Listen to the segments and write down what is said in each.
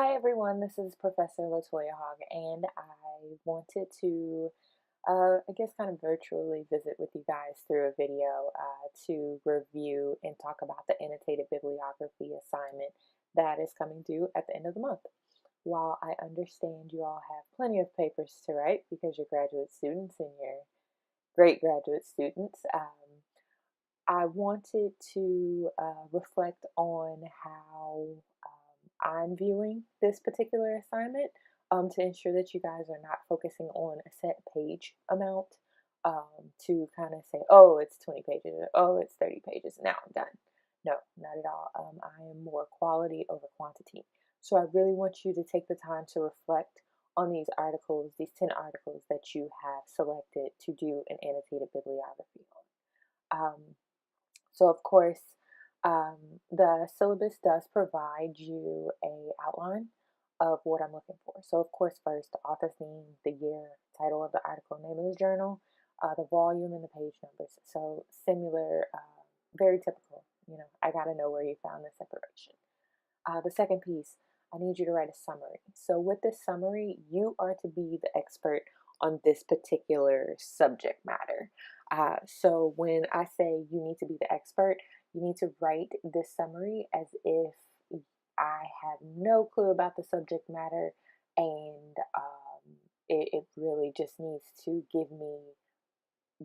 Hi everyone, this is Professor Latoya Hogg, and I wanted to, I guess, kind of virtually visit with you guys through a video to review and talk about the annotated bibliography assignment that is coming due at the end of the month. While I understand you all have plenty of papers to write because you're graduate students and you're great graduate students, I wanted to reflect on how I'm viewing this particular assignment to ensure that you guys are not focusing on a set page amount to kind of say, oh, it's 20 pages, or, oh, it's 30 pages, now I'm done. No, not at all. I am more quality over quantity. So I really want you to take the time to reflect on these articles, these 10 articles that you have selected to do an annotated bibliography on. So of course, the syllabus does provide you a outline of what I'm looking for. So of course, first the author's name, the year, title of the article, name of the journal, the volume, and the page numbers. So similar, very typical. I got to know where you found the separation. The second piece, I need you to write a summary. So with this summary, you are to be the expert on this particular subject matter. So when I say you need to be the expert, you need to write this summary as if I have no clue about the subject matter, and it really just needs to give me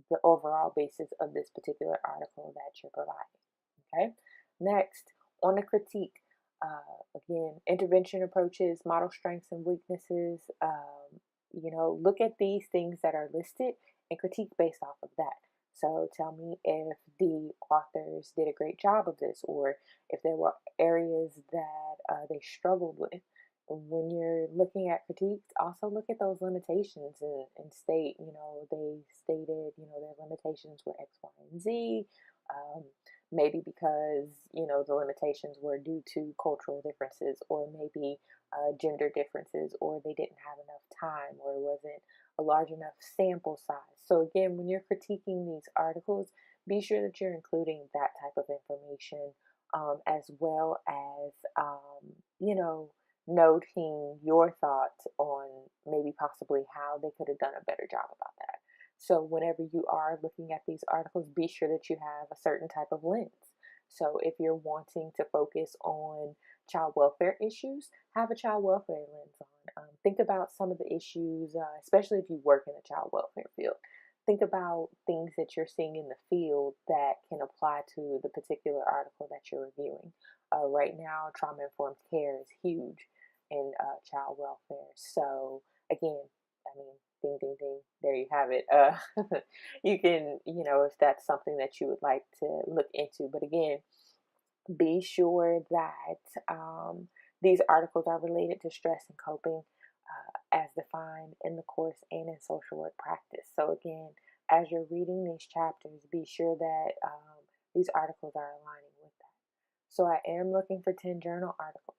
the overall basis of this particular article that you're providing. Okay. Next, on the critique, again, intervention approaches, model strengths and weaknesses. Look at these things that are listed and critique based off of that. So tell me if the authors did a great job of this, or if there were areas that they struggled with. When you're looking at critiques, also look at those limitations and state, they stated, their limitations were X, Y, and Z. Maybe because, the limitations were due to cultural differences, or maybe gender differences, or they didn't have enough time, or it wasn't a large enough sample size. So again, when you're critiquing these articles, be sure that you're including that type of information, as well as, noting your thoughts on maybe possibly how they could have done a better job about that. So whenever you are looking at these articles, be sure that you have a certain type of lens. So if you're wanting to focus on child welfare issues, have a child welfare lens on. Think about some of the issues, especially if you work in the child welfare field. Think about things that you're seeing in the field that can apply to the particular article that you're reviewing. Right now, trauma-informed care is huge in child welfare. So again, I mean, ding, ding, ding, there you have it. You can, if that's something that you would like to look into. But again, be sure that these articles are related to stress and coping as defined in the course and in social work practice. So again, as you're reading these chapters, be sure that these articles are aligning with that. So I am looking for 10 journal articles.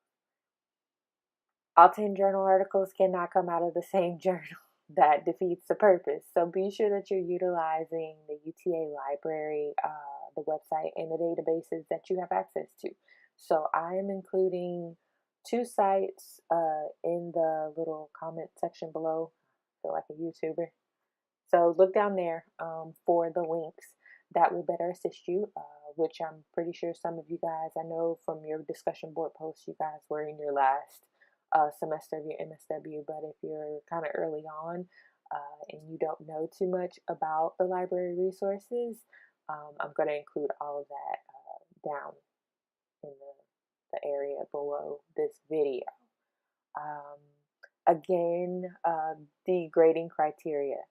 All 10 journal articles cannot come out of the same journal. That defeats the purpose. So be sure that you're utilizing the UTA library, the website, and the databases that you have access to. So I am including 2 sites in the little comment section below. I feel like a YouTuber. So look down there for the links that will better assist you, which I'm pretty sure some of you guys, I know from your discussion board posts, you guys were in your last semester of your MSW, but if you're kind of early on and you don't know too much about the library resources, I'm going to include all of that down in the area below this video. Again, the grading criteria.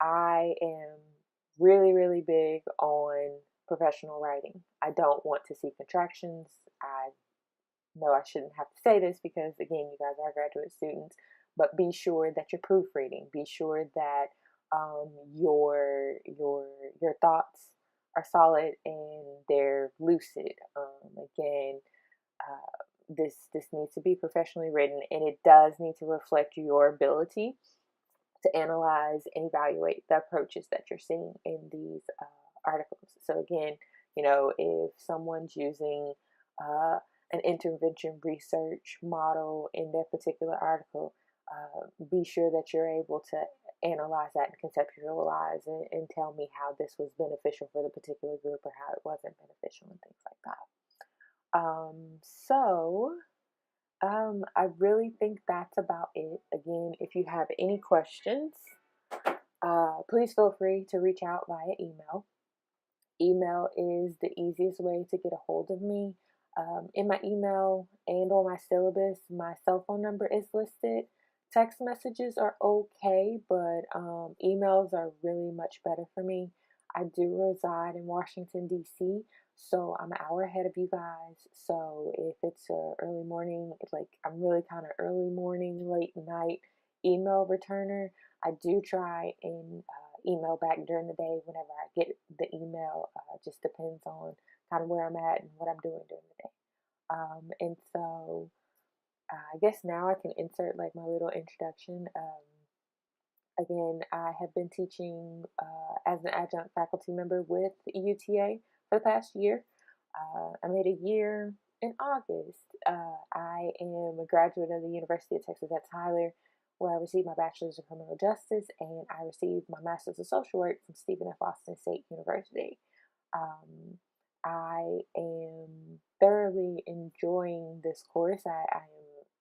I am really, really big on professional writing. I don't want to see contractions. I know I shouldn't have to say this because, again, you guys are graduate students, but be sure that you're proofreading. Be sure that your thoughts are solid and they're lucid. Again, this needs to be professionally written, and it does need to reflect your ability to analyze and evaluate the approaches that you're seeing in these articles. So again, if someone's using an intervention research model in their particular article, be sure that you're able to analyze that and conceptualize and tell me how this was beneficial for the particular group or how it wasn't beneficial and things like that. I really think that's about it. Again, if you have any questions, please feel free to reach out via email. Email is the easiest way to get a hold of me. In my email and on my syllabus, my cell phone number is listed. Text messages are okay, but emails are really much better for me. I do reside in Washington, D.C., so I'm an hour ahead of you guys. So if it's early morning, like I'm really kind of early morning, late night email returner, I do try and email back during the day whenever I get the email. Just depends on kind of where I'm at and what I'm doing during the day. And so I guess now I can insert like my little introduction. Again, I have been teaching as an adjunct faculty member with UTA for the past year. I made a year in August. I am a graduate of the University of Texas at Tyler, where I received my bachelor's in criminal justice, and I received my master's of social work from Stephen F. Austin State University. I am thoroughly enjoying this course. I am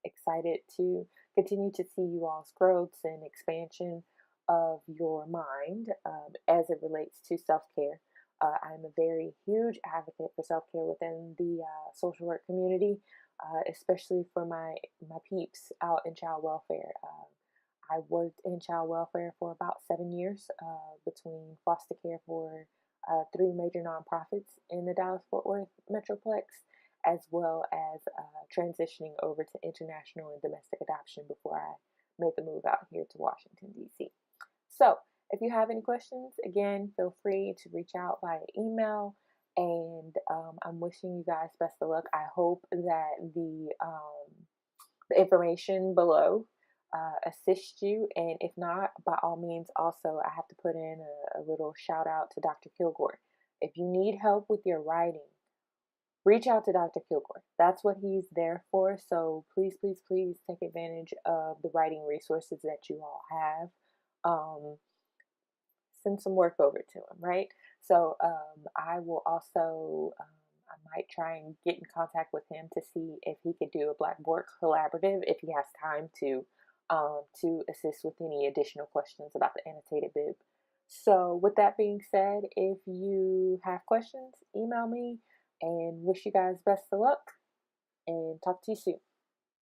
excited to continue to see you all's growths and expansion of your mind as it relates to self-care. I'm a very huge advocate for self-care within the social work community, especially for my peeps out in child welfare. I worked in child welfare for about 7 years between foster care for 3 major nonprofits in the Dallas-Fort Worth Metroplex, as well as transitioning over to international and domestic adoption before I made the move out here to Washington, D.C. So if you have any questions, again, feel free to reach out via email, and I'm wishing you guys best of luck. I hope that the information below assist you, and if not, by all means, also I have to put in a little shout out to Dr. Kilgore. If you need help with your writing, reach out to Dr. Kilgore. That's what he's there for. So please, please, please take advantage of the writing resources that you all have. Send some work over to him, right? So I will also, I might try and get in contact with him to see if he could do a Blackboard collaborative if he has time to assist with any additional questions about the annotated bib. So with that being said, if you have questions, email me, and wish you guys best of luck, and talk to you soon.